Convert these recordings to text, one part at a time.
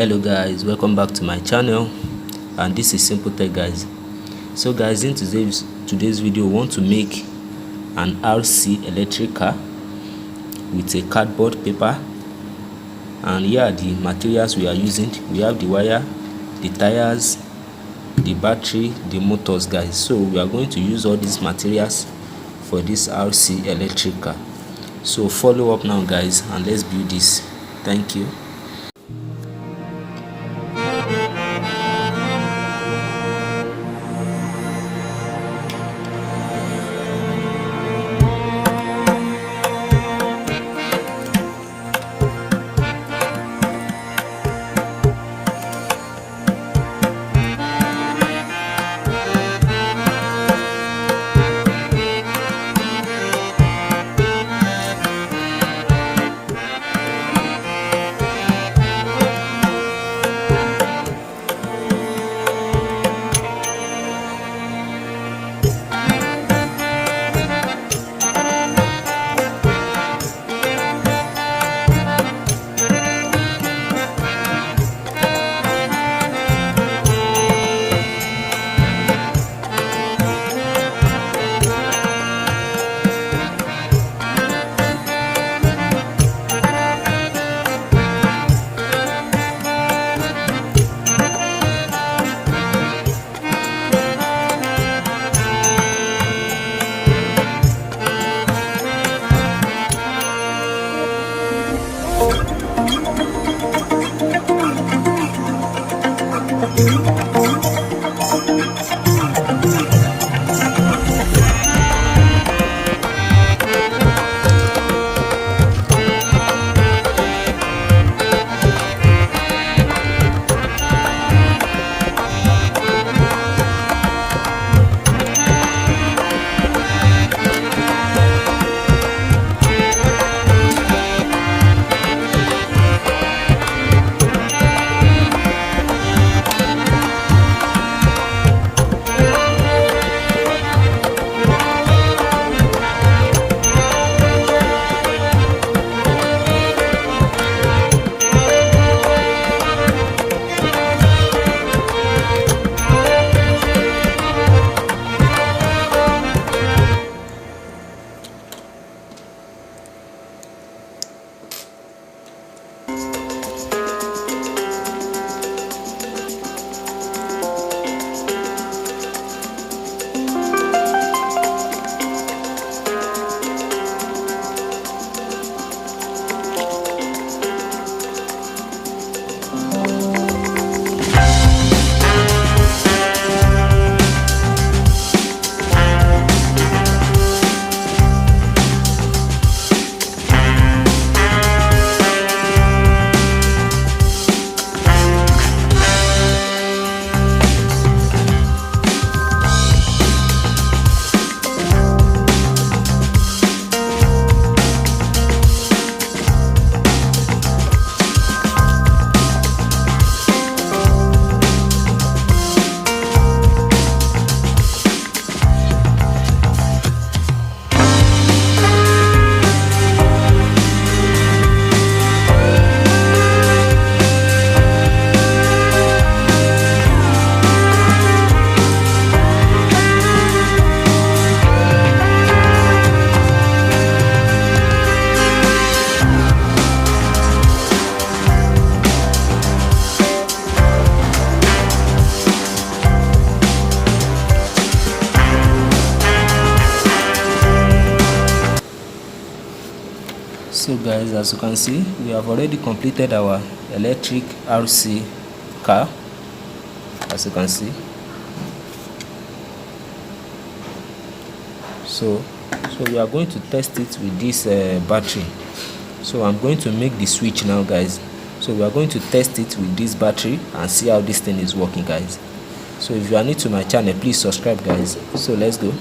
Hello guys, welcome back to my channel, and this is Simple Tech guys. So guys, in today's video, we want to make an RC electric car with a cardboard paper, and here are the materials we are using. We have the wire, the tires, the battery, the motors guys. So we are going to use all these materials for this RC electric car. So follow up now guys, and let's build this. Thank you. So guys, as you can see, we have already completed our electric RC car, as you can see. So we are going to test it with this battery. So I'm going to make the switch now guys. So we are going to test it with this battery and see how this thing is working guys. So if you are new to my channel, please subscribe guys. So let's go.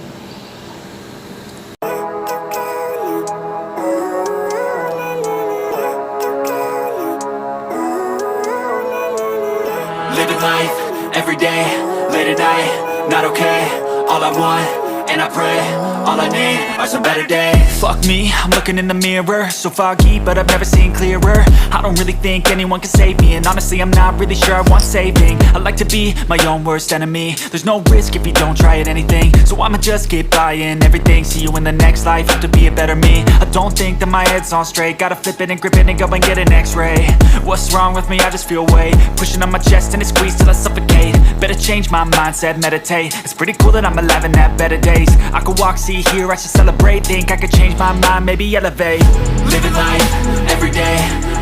Living life, every day, late at night, not okay. All I want, and I pray, all I need are some better days. Fuck me, I'm looking in the mirror, so foggy, but I've never seen clearer. I don't really think anyone can save me, and honestly I'm not really sure I want saving. I like to be my own worst enemy. There's no risk if you don't try at anything, so I'ma just keep buying everything. See you in the next life, have to be a better me. I don't think that my head's on straight, gotta flip it and grip it and go and get an x-ray. What's wrong with me? I just feel weight pushing on my chest and it squeezes till I suffocate. Better change my mindset, meditate. It's pretty cool that I'm alive and have better days. I could walk, see, hear, I should celebrate. Think I could change my mind, maybe elevate. Living life, everyday,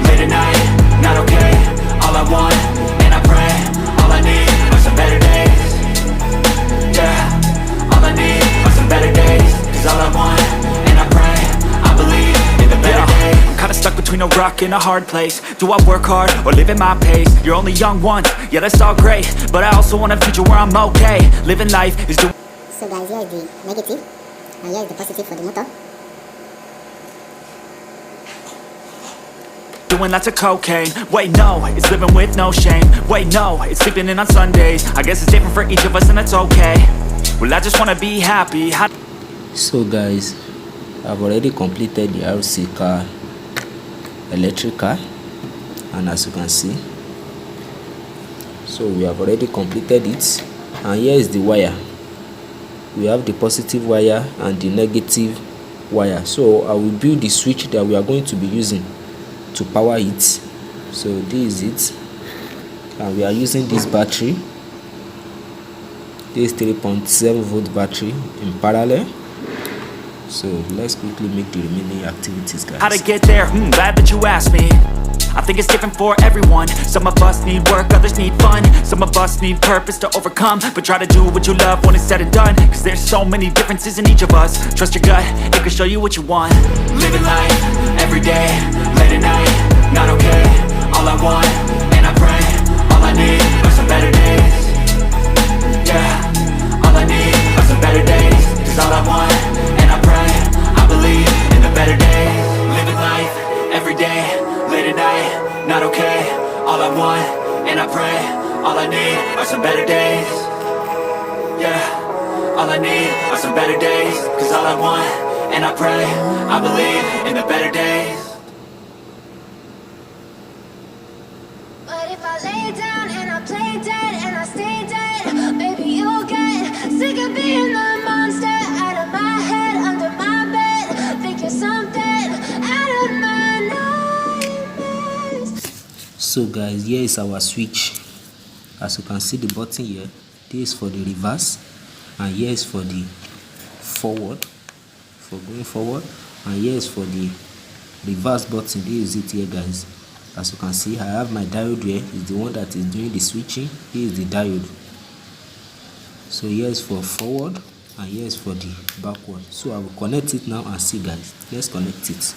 late at night, not okay. All I want, and I pray, all I need are some better days. Yeah, all I need are some better days. Cause all I want, and I pray, I believe in the better days. I'm kinda stuck between a rock and a hard place. Do I work hard or live at my pace? You're only young once, yeah that's all great, but I also want a future where I'm okay. Living life is doing. So guys, here is the negative and here is the positive for the motor. Doing lots of cocaine. Wait no, it's living with no shame. Wait no, it's sleeping in on Sundays. I guess it's different for each of us and that's okay. Well I just wanna be happy. So guys, I've already completed the RC car, electric car, and as you can see, so we have already completed it. And here is the wire. We have the positive wire and the negative wire. So I will build the switch that we are going to be using to power it. So this is it, and we are using this battery, this 3.7 volt battery in parallel. So let's quickly make the remaining activities, guys. How to get there? Glad that you asked me. I think it's different for everyone. Some of us need work, others need fun. Some of us need purpose to overcome, but try to do what you love when it's said and done. Cause there's so many differences in each of us. Trust your gut, it can show you what you want. Living life, everyday, late at night, not okay. All I want, and I pray, all I need are some better days. Yeah, all I need are some better days. Cause all I want, and I pray, I believe in the better days. Living life, everyday, late at night, not okay. All I want, and I pray, all I need are some better days. Yeah, all I need are some better days. Cause all I want, and I pray, I believe in the better days. But if I lay down and I play dead and I stay dead, maybe you'll get sick of being the monster out of my head, under my bed. Think you're something out of my nightmares. So guys, here is our switch. As you can see the button here, this is for the reverse, and here is for the forward, for going forward, and here is for the reverse button. This is it here, guys. As you can see, I have my diode here. It's the one that is doing the switching. Here is the diode. So here is for forward and here is for the backward. So I will connect it now and see, guys. Let's connect it.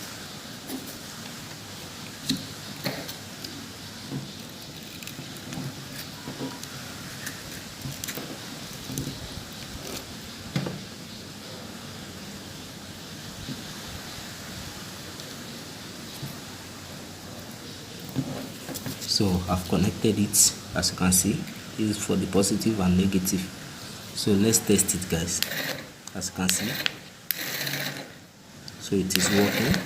So I've connected it. As you can see, this is for the positive and negative. So let's test it, guys. As you can see, so it is working.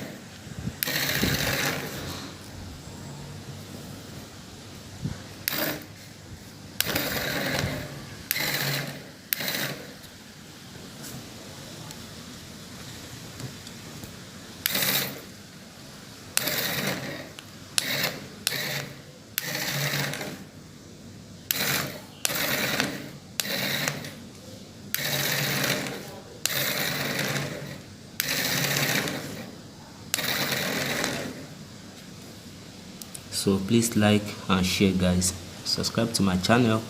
So please like and share, guys. Subscribe to my channel.